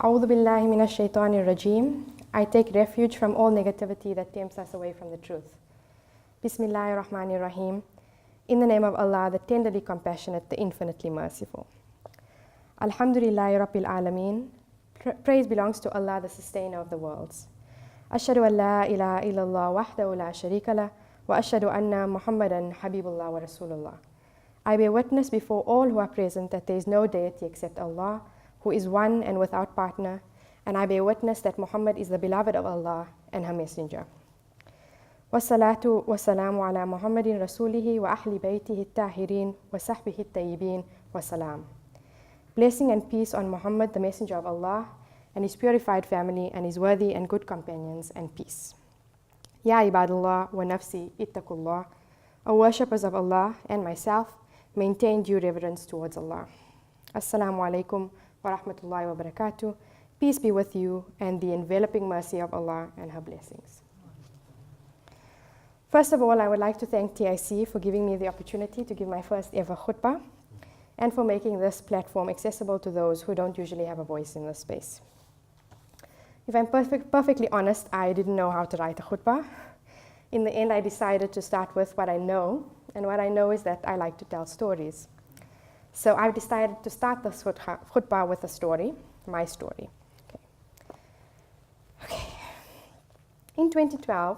أعوذ بالله من الشيطان الرجيم. I take refuge from all negativity that tempts us away from the truth. Bismillahir Rahmanir Rahim. In the name of Allah, the tenderly compassionate, the infinitely merciful. Alhamdulillahi Rabbil Alameen. Praise belongs to Allah, the sustainer of the worlds. Ashhadu an la ilaha illallah wahdahu la sharika lah wa ashhadu anna Muhammadan Habibullah wa Rasulullah. I bear witness before all who are present that there is no deity except Allah, who is one and without partner, and I bear witness that Muhammad is the beloved of Allah and her messenger. Wassalatu wassalamu ala Muhammadin rasulihi wa ahli baytihi at-tahirin wa sahbihi at-tayyibin wa salam. Blessing and peace on Muhammad, the messenger of Allah, and his purified family, and his worthy and good companions, and peace. Ya ibadullah wa nafsi ittaqullah. O worshippers of Allah and myself, maintain due reverence towards Allah. Assalamu alaikum wa rahmatullahi wa barakatuh. Peace be with you and the enveloping mercy of Allah and her blessings. First of all, I would like to thank TIC for giving me the opportunity to give my first ever khutbah and for making this platform accessible to those who don't usually have a voice in this space. If I'm perfectly honest, I didn't know how to write a khutbah. In the end, I decided to start with what I know, and what I know is that I like to tell stories. So I've decided to start this khutbah with a story, my story. Okay. In 2012,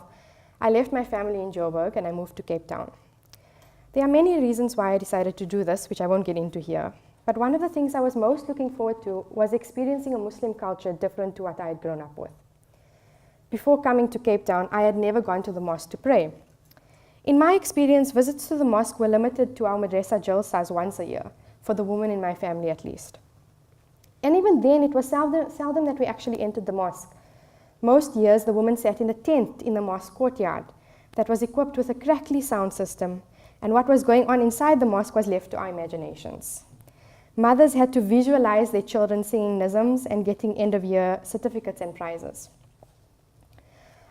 I left my family in Joburg and I moved to Cape Town. There are many reasons why I decided to do this, which I won't get into here. But one of the things I was most looking forward to was experiencing a Muslim culture different to what I had grown up with. Before coming to Cape Town, I had never gone to the mosque to pray. In my experience, visits to the mosque were limited to our madrasa jalsas once a year, for the women in my family at least. And even then, it was seldom that we actually entered the mosque. Most years, the women sat in a tent in the mosque courtyard that was equipped with a crackly sound system, and what was going on inside the mosque was left to our imaginations. Mothers had to visualize their children singing nizams and getting end-of-year certificates and prizes.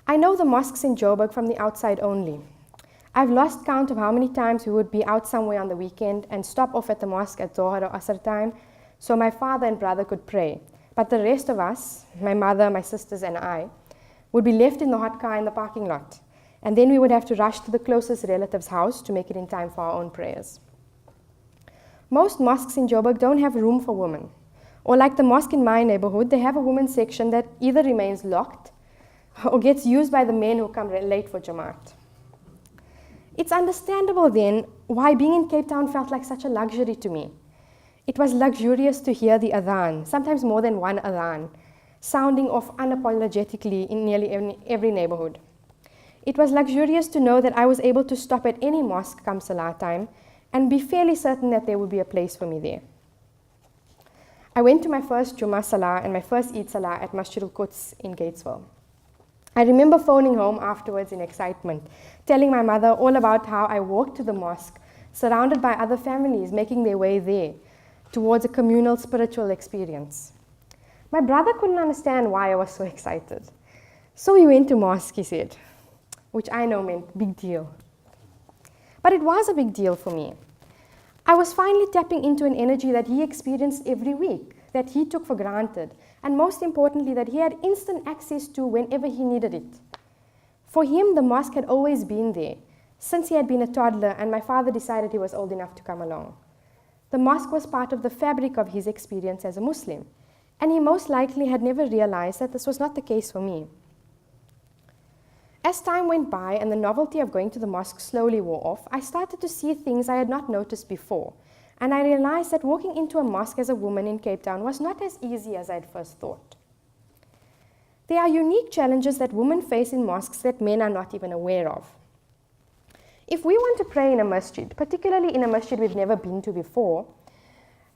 I know the mosques in Joburg from the outside only. I've lost count of how many times we would be out somewhere on the weekend and stop off at the mosque at Zohar or Asr time so my father and brother could pray. But the rest of us, my mother, my sisters, and I, would be left in the hot car in the parking lot. And then we would have to rush to the closest relative's house to make it in time for our own prayers. Most mosques in Joburg don't have room for women. Or like the mosque in my neighborhood, they have a women's section that either remains locked or gets used by the men who come late for Jamaat. It's understandable then why being in Cape Town felt like such a luxury to me. It was luxurious to hear the adhan, sometimes more than one adhan, sounding off unapologetically in nearly every neighborhood. It was luxurious to know that I was able to stop at any mosque come Salah time and be fairly certain that there would be a place for me there. I went to my first Jummah Salah and my first Eid Salah at Masjid al-Quds in Gatesville. I remember phoning home afterwards in excitement, telling my mother all about how I walked to the mosque, surrounded by other families making their way there, towards a communal spiritual experience. My brother couldn't understand why I was so excited. So we went to mosque, he said, which I know meant big deal. But it was a big deal for me. I was finally tapping into an energy that he experienced every week, that he took for granted, and most importantly, that he had instant access to whenever he needed it. For him, the mosque had always been there, since he had been a toddler and my father decided he was old enough to come along. The mosque was part of the fabric of his experience as a Muslim, and he most likely had never realized that this was not the case for me. As time went by and the novelty of going to the mosque slowly wore off, I started to see things I had not noticed before, and I realized that walking into a mosque as a woman in Cape Town was not as easy as I had first thought. There are unique challenges that women face in mosques that men are not even aware of. If we want to pray in a masjid, particularly in a masjid we've never been to before,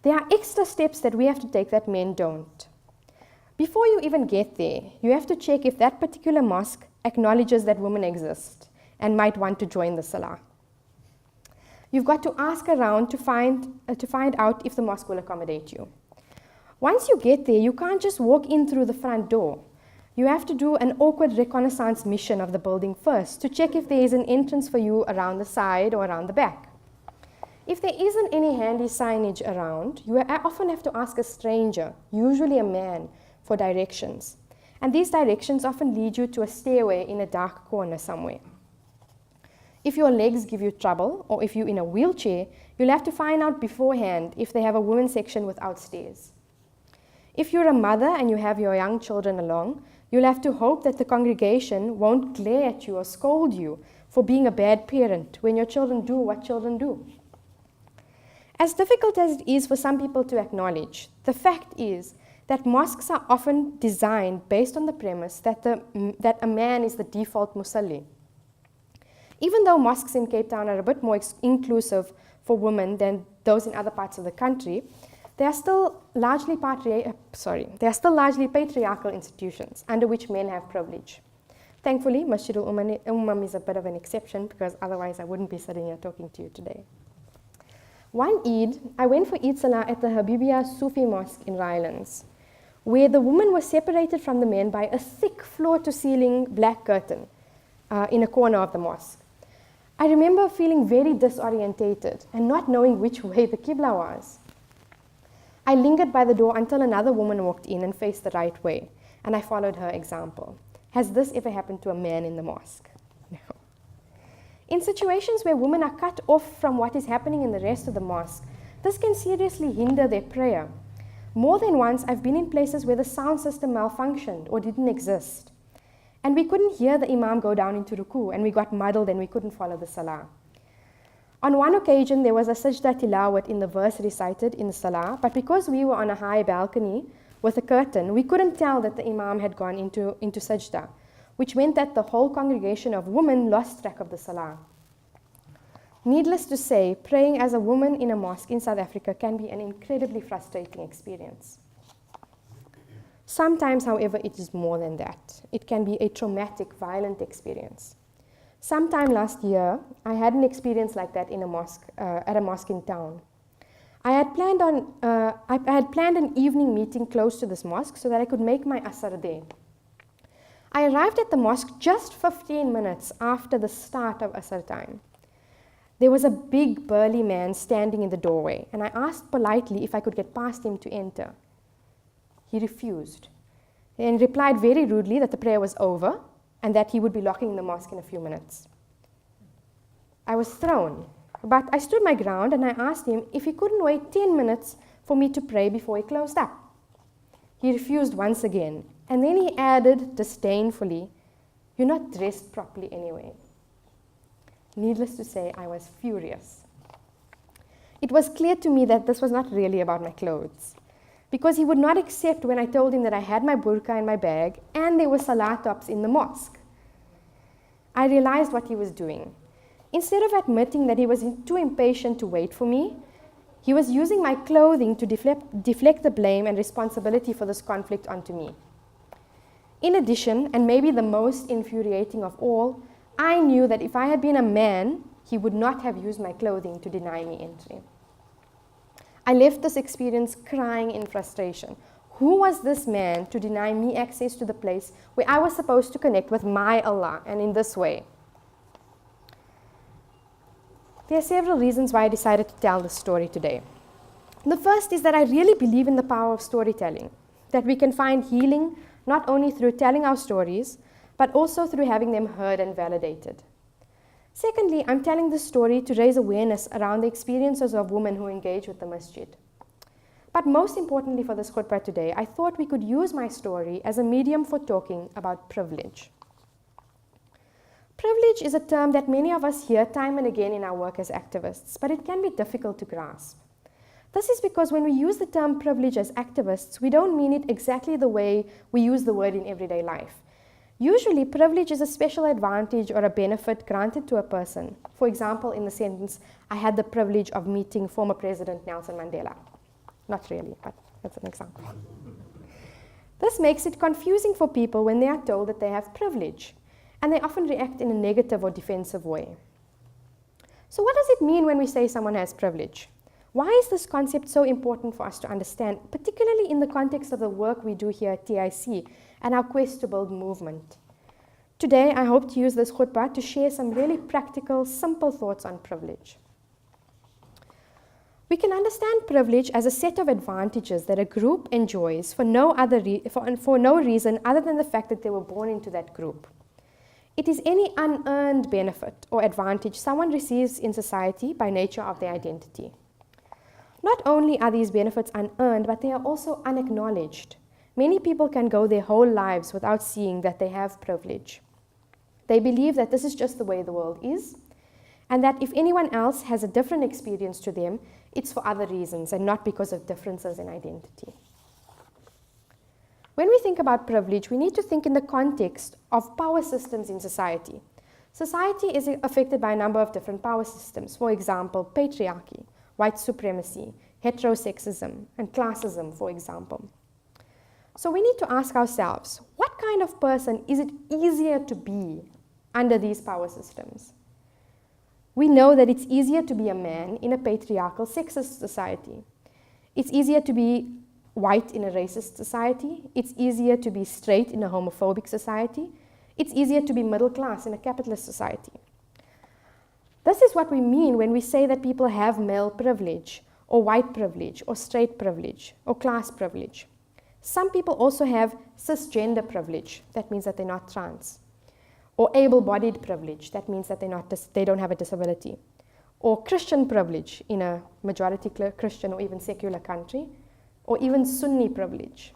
there are extra steps that we have to take that men don't. Before you even get there, you have to check if that particular mosque acknowledges that women exist and might want to join the salah. You've got to ask around to find out if the mosque will accommodate you. Once you get there, you can't just walk in through the front door. You have to do an awkward reconnaissance mission of the building first to check if there is an entrance for you around the side or around the back. If there isn't any handy signage around, you often have to ask a stranger, usually a man, for directions. And these directions often lead you to a stairway in a dark corner somewhere. If your legs give you trouble, or if you're in a wheelchair, you'll have to find out beforehand if they have a women's section without stairs. If you're a mother and you have your young children along, you'll have to hope that the congregation won't glare at you or scold you for being a bad parent when your children do what children do. As difficult as it is for some people to acknowledge, the fact is that mosques are often designed based on the premise that a man is the default musalli. Even though mosques in Cape Town are a bit more inclusive for women than those in other parts of the country, they are still largely patriarchal institutions under which men have privilege. Thankfully, Masjid al-Ummam is a bit of an exception, because otherwise I wouldn't be sitting here talking to you today. One Eid, I went for Eid Salah at the Habibia Sufi Mosque in Rylands, where the women were separated from the men by a thick floor-to-ceiling black curtain in a corner of the mosque. I remember feeling very disorientated and not knowing which way the Qibla was. I lingered by the door until another woman walked in and faced the right way, and I followed her example. Has this ever happened to a man in the mosque? No. In situations where women are cut off from what is happening in the rest of the mosque, this can seriously hinder their prayer. More than once, I've been in places where the sound system malfunctioned or didn't exist. And we couldn't hear the imam go down into ruku, and we got muddled and we couldn't follow the salah. On one occasion, there was a sajda tilawat in the verse recited in the salah, but because we were on a high balcony with a curtain, we couldn't tell that the imam had gone into sajda, which meant that the whole congregation of women lost track of the salah. Needless to say, praying as a woman in a mosque in South Africa can be an incredibly frustrating experience. Sometimes, however, it is more than that. It can be a traumatic, violent experience. Sometime last year, I had an experience like that in a mosque, at a mosque in town. I had planned an evening meeting close to this mosque so that I could make my asr there. I arrived at the mosque just 15 minutes after the start of asr time. There was a big burly man standing in the doorway, and I asked politely if I could get past him to enter. He refused and replied very rudely that the prayer was over and that he would be locking the mosque in a few minutes. I was thrown, but I stood my ground and I asked him if he couldn't wait 10 minutes for me to pray before he closed up. He refused once again, and then he added disdainfully, "You're not dressed properly anyway." Needless to say, I was furious. It was clear to me that this was not really about my clothes, because he would not accept when I told him that I had my burqa in my bag and there were salah tops in the mosque. I realized what he was doing. Instead of admitting that he was too impatient to wait for me, he was using my clothing to deflect the blame and responsibility for this conflict onto me. In addition, and maybe the most infuriating of all, I knew that if I had been a man, he would not have used my clothing to deny me entry. I left this experience crying in frustration. Who was this man to deny me access to the place where I was supposed to connect with my Allah, and in this way? There are several reasons why I decided to tell this story today. The first is that I really believe in the power of storytelling, that we can find healing not only through telling our stories, but also through having them heard and validated. Secondly, I'm telling this story to raise awareness around the experiences of women who engage with the masjid. But most importantly for this khutbah today, I thought we could use my story as a medium for talking about privilege. Privilege is a term that many of us hear time and again in our work as activists, but it can be difficult to grasp. This is because when we use the term privilege as activists, we don't mean it exactly the way we use the word in everyday life. Usually, privilege is a special advantage or a benefit granted to a person. For example, in the sentence, "I had the privilege of meeting former President Nelson Mandela." Not really, but that's an example. This makes it confusing for people when they are told that they have privilege, and they often react in a negative or defensive way. So what does it mean when we say someone has privilege? Why is this concept so important for us to understand, particularly in the context of the work we do here at TIC and our quest to build movement? Today, I hope to use this khutbah to share some really practical, simple thoughts on privilege. We can understand privilege as a set of advantages that a group enjoys for no reason other than the fact that they were born into that group. It is any unearned benefit or advantage someone receives in society by nature of their identity. Not only are these benefits unearned, but they are also unacknowledged. Many people can go their whole lives without seeing that they have privilege. They believe that this is just the way the world is, and that if anyone else has a different experience to them, it's for other reasons and not because of differences in identity. When we think about privilege, we need to think in the context of power systems in society. Society is affected by a number of different power systems. For example, patriarchy, white supremacy, heterosexism, and classism, for example. So we need to ask ourselves, what kind of person is it easier to be under these power systems? We know that it's easier to be a man in a patriarchal, sexist society. It's easier to be white in a racist society. It's easier to be straight in a homophobic society. It's easier to be middle class in a capitalist society. This is what we mean when we say that people have male privilege, or white privilege, or straight privilege, or class privilege. Some people also have cisgender privilege. That means that they're not trans. Or able-bodied privilege, that means that they don't have a disability. Or Christian privilege in a majority Christian or even secular country, or even Sunni privilege.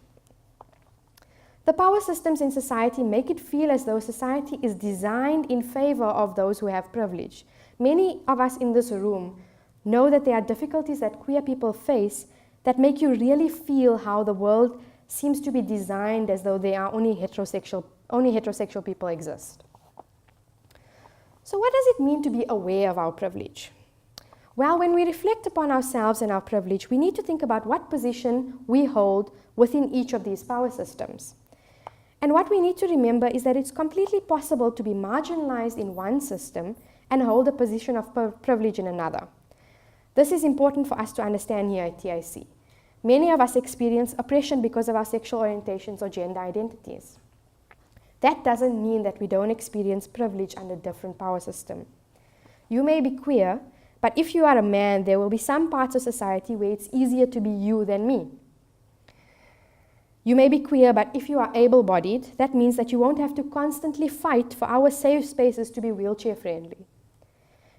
The power systems in society make it feel as though society is designed in favor of those who have privilege. Many of us in this room know that there are difficulties that queer people face that make you really feel how the world seems to be designed as though there are only heterosexual people exist. So what does it mean to be aware of our privilege? Well, when we reflect upon ourselves and our privilege, we need to think about what position we hold within each of these power systems. And what we need to remember is that it's completely possible to be marginalized in one system and hold a position of privilege in another. This is important for us to understand here at TIC. Many of us experience oppression because of our sexual orientations or gender identities. That doesn't mean that we don't experience privilege under a different power system. You may be queer, but if you are a man, there will be some parts of society where it's easier to be you than me. You may be queer, but if you are able-bodied, that means that you won't have to constantly fight for our safe spaces to be wheelchair-friendly.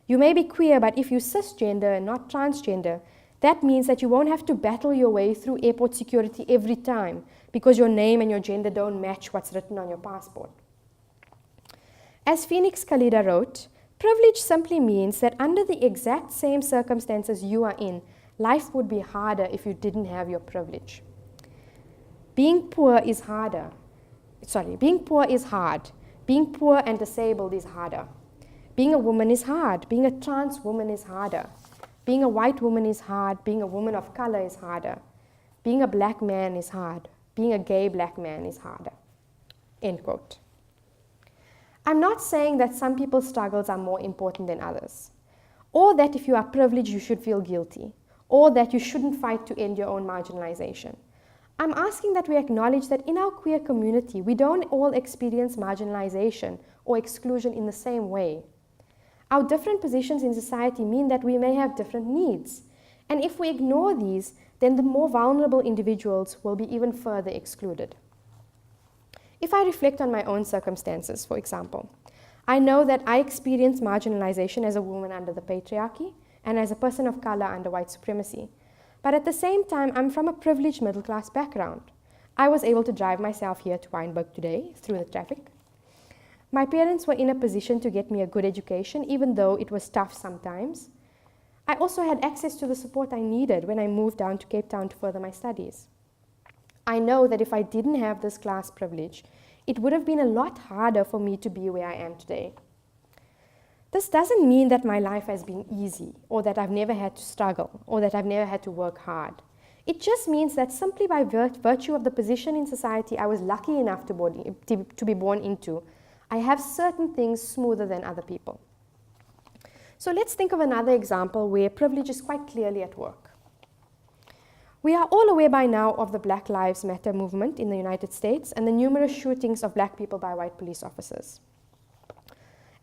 You may be queer, but if you're cisgender and not transgender, that means that you won't have to battle your way through airport security every time because your name and your gender don't match what's written on your passport. As Phoenix Khalida wrote, privilege simply means that under the exact same circumstances you are in, life would be harder if you didn't have your privilege. Being poor is harder. Being poor is hard. Being poor and disabled is harder. Being a woman is hard. Being a trans woman is harder. Being a white woman is hard. Being a woman of color is harder. Being a black man is hard. Being a gay black man is harder. End quote. I'm not saying that some people's struggles are more important than others, or that if you are privileged you should feel guilty, or that you shouldn't fight to end your own marginalization. I'm asking that we acknowledge that in our queer community, we don't all experience marginalization or exclusion in the same way. Our different positions in society mean that we may have different needs, and if we ignore these, then the more vulnerable individuals will be even further excluded. If I reflect on my own circumstances, for example, I know that I experienced marginalization as a woman under the patriarchy and as a person of color under white supremacy. But at the same time, I'm from a privileged middle-class background. I was able to drive myself here to Wynberg today through the traffic. My parents were in a position to get me a good education, even though it was tough sometimes. I also had access to the support I needed when I moved down to Cape Town to further my studies. I know that if I didn't have this class privilege, it would have been a lot harder for me to be where I am today. This doesn't mean that my life has been easy, or that I've never had to struggle, or that I've never had to work hard. It just means that simply by virtue of the position in society I was lucky enough to be born into, I have certain things smoother than other people. So let's think of another example where privilege is quite clearly at work. We are all aware by now of the Black Lives Matter movement in the United States and the numerous shootings of black people by white police officers.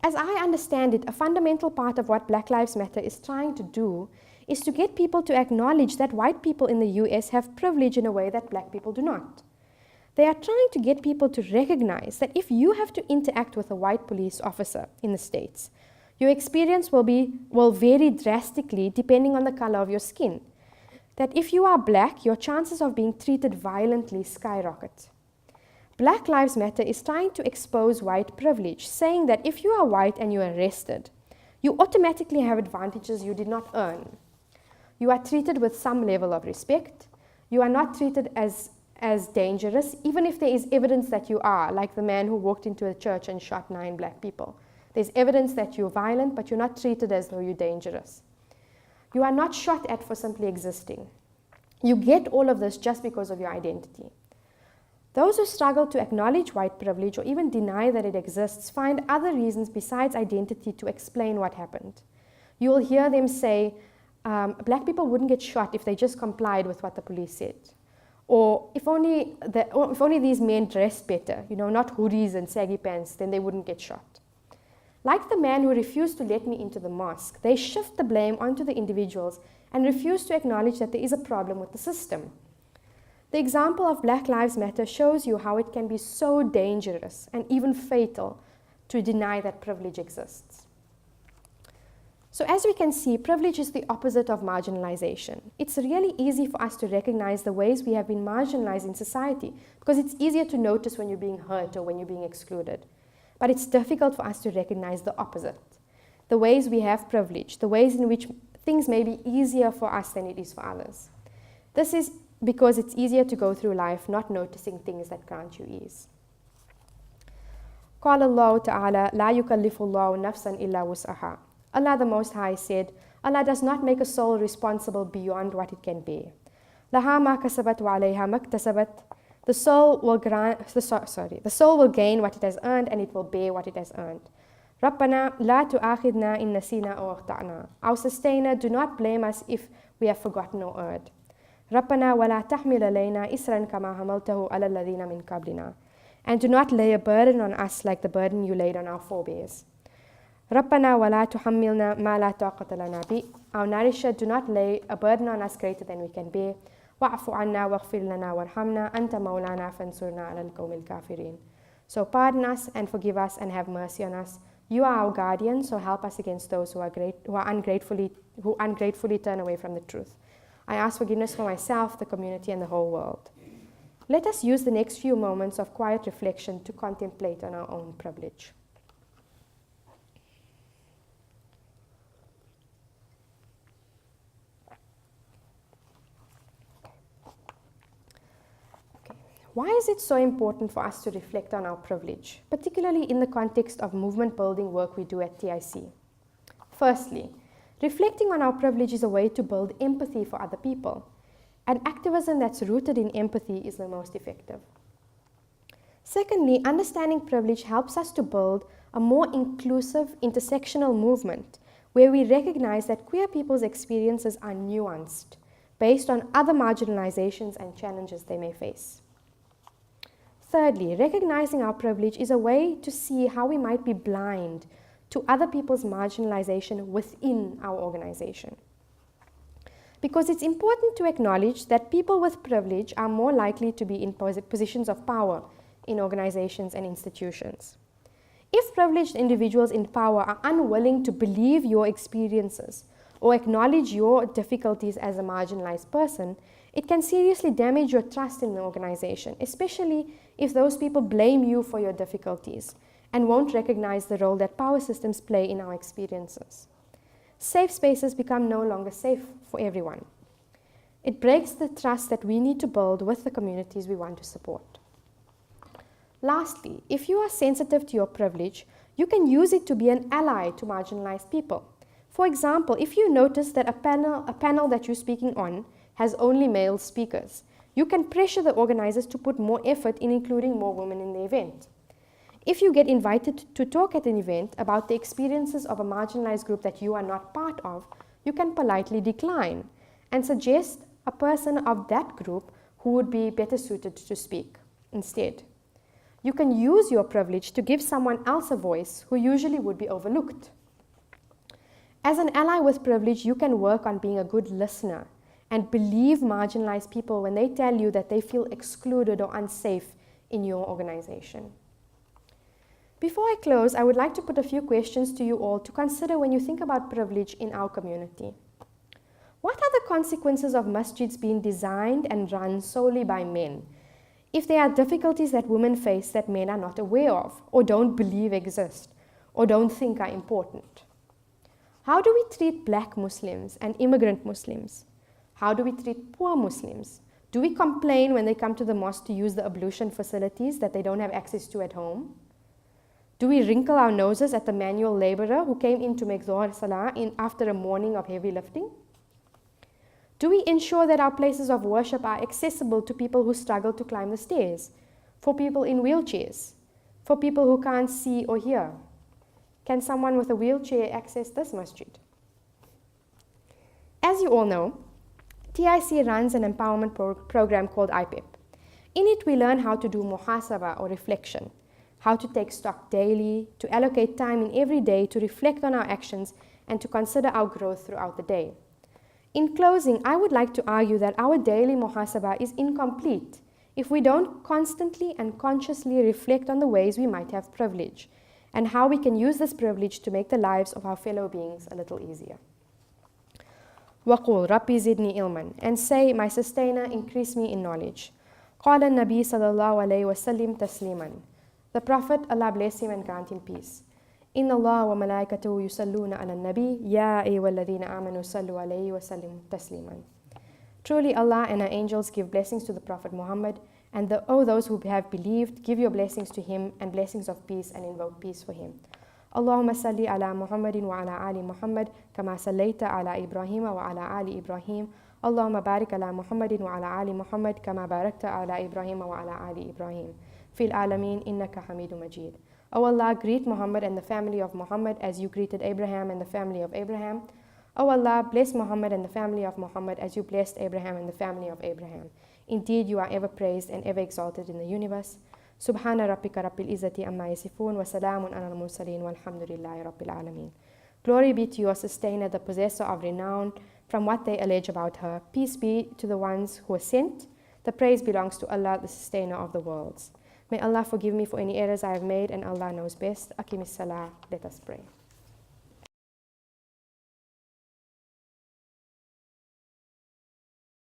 As I understand it, a fundamental part of what Black Lives Matter is trying to do is to get people to acknowledge that white people in the US have privilege in a way that black people do not. They are trying to get people to recognize that if you have to interact with a white police officer in the States, your experience will vary drastically depending on the color of your skin. That if you are black, your chances of being treated violently skyrocket. Black Lives Matter is trying to expose white privilege, saying that if you are white and you are arrested, you automatically have advantages you did not earn. You are treated with some level of respect. You are not treated as dangerous, even if there is evidence that you are, like the man who walked into a church and shot 9 black people. There's evidence that you're violent, but you're not treated as though you're dangerous. You are not shot at for simply existing. You get all of this just because of your identity. Those who struggle to acknowledge white privilege or even deny that it exists find other reasons besides identity to explain what happened. You will hear them say, black people wouldn't get shot if they just complied with what the police said. Or if only these men dressed better, not hoodies and saggy pants, then they wouldn't get shot. Like the man who refused to let me into the mosque, they shift the blame onto the individuals and refuse to acknowledge that there is a problem with the system. The example of Black Lives Matter shows you how it can be so dangerous and even fatal to deny that privilege exists. So as we can see, privilege is the opposite of marginalization. It's really easy for us to recognize the ways we have been marginalized in society because it's easier to notice when you're being hurt or when you're being excluded. But it's difficult for us to recognize the opposite, the ways we have privilege, the ways in which things may be easier for us than it is for others. This is because it's easier to go through life not noticing things that grant you ease. قال الله تعالى لا يكلف الله نفسا إلا وسعها. Allah the Most High said, Allah does not make a soul responsible beyond what it can bear. لها ما كسبت وعليها ما اكتسبت. The soul will gain what it has earned and it will bear what it has earned. ربنا لا تؤاخذنا إن نسينا أو أخطأنا. Our sustainer, do not blame us if we have forgotten or erred. ربنا ولا تحمل علينا إسرا كما حملته على الذين من قبلنا. And do not lay a burden on us like the burden you laid on our forebears. ربنا ولا تحملنا ما لا طاقة لنا به. Our nourisher, do not lay a burden on us greater than we can bear. واعف عنا واغفر لنا وارحمنا أنت مولانا فانصرنا على القوم الكافرين. So pardon us and forgive us and have mercy on us. You are our guardian, so help us against those who ungratefully turn away from the truth. I ask forgiveness for myself, the community, and the whole world. Let us use the next few moments of quiet reflection to contemplate on our own privilege. Why is it so important for us to reflect on our privilege, particularly in the context of movement building work we do at TIC? Firstly, reflecting on our privilege is a way to build empathy for other people, and activism that's rooted in empathy is the most effective. Secondly, understanding privilege helps us to build a more inclusive, intersectional movement where we recognize that queer people's experiences are nuanced based on other marginalizations and challenges they may face. Thirdly, recognizing our privilege is a way to see how we might be blind to other people's marginalization within our organization. Because it's important to acknowledge that people with privilege are more likely to be in positions of power in organizations and institutions. If privileged individuals in power are unwilling to believe your experiences or acknowledge your difficulties as a marginalized person, it can seriously damage your trust in the organization, especially if those people blame you for your difficulties and won't recognize the role that power systems play in our experiences. Safe spaces become no longer safe for everyone. It breaks the trust that we need to build with the communities we want to support. Lastly, if you are sensitive to your privilege, you can use it to be an ally to marginalized people. For example, if you notice that a panel that you're speaking on has only male speakers, you can pressure the organizers to put more effort in including more women in the event. If you get invited to talk at an event about the experiences of a marginalized group that you are not part of, you can politely decline and suggest a person of that group who would be better suited to speak instead. You can use your privilege to give someone else a voice who usually would be overlooked. As an ally with privilege, you can work on being a good listener and believe marginalized people when they tell you that they feel excluded or unsafe in your organization. Before I close, I would like to put a few questions to you all to consider when you think about privilege in our community. What are the consequences of masjids being designed and run solely by men if there are difficulties that women face that men are not aware of, or don't believe exist, or don't think are important? How do we treat black Muslims and immigrant Muslims? How do we treat poor Muslims? Do we complain when they come to the mosque to use the ablution facilities that they don't have access to at home? Do we wrinkle our noses at the manual laborer who came in to make Dhuhr Salah after a morning of heavy lifting? Do we ensure that our places of worship are accessible to people who struggle to climb the stairs, for people in wheelchairs, for people who can't see or hear? Can someone with a wheelchair access this masjid? As you all know, TIC runs an empowerment program called IPEP. In it, we learn how to do muhasaba or reflection, how to take stock daily, to allocate time in every day to reflect on our actions and to consider our growth throughout the day. In closing, I would like to argue that our daily muhasaba is incomplete if we don't constantly and consciously reflect on the ways we might have privilege and how we can use this privilege to make the lives of our fellow beings a little easier. وَقُلْ رَبِّ زِدْنِي إِلْمًا, and say, my sustainer, increase me in knowledge. قَالَ النَّبِي صَلَى اللَّهُ عَلَيْهِ وَسَلِّمْ تَسْلِيمًا. The Prophet, Allah bless him and grant him peace. إِنَّ اللَّهَ وَمَلَائِكَتُهُ يُصَلُّونَ عَلَى النَّبِي يَا أَيُّهَا الَّذِينَ آمَنُوا صَلُّوا عَلَيْهِ وَسَلِّمُوا تَسْلِيمًا. Truly Allah and our angels give blessings to the Prophet Muhammad, and O those who have believed, give your blessings to him and blessings of peace and invoke peace for him. اللهم صل على محمد وعلى آل محمد كما صليت على إبراهيم وعلى آل إبراهيم اللهم بارك على محمد وعلى آل محمد كما باركت على إبراهيم وعلى آل إبراهيم في العالمين إنك حميد مجيد. O Allah, greet Muhammad and the family of Muhammad as you greeted Abraham and the family of Abraham. O Allah, bless Muhammad and the family of Muhammad as you blessed Abraham and the family of Abraham. Indeed, you are ever praised and ever exalted in the universe. Subhana rabbika rabbil izzati amma yasifun wa salamun ala al-mursaleen walhamdulillahi rabbil alameen. Glory be to your sustainer, the possessor of renown, from what they allege about her. Peace be to the ones who are sent. The praise belongs to Allah, the sustainer of the worlds. May Allah forgive me for any errors I have made, and Allah knows best. Aqimis salah. Let us pray.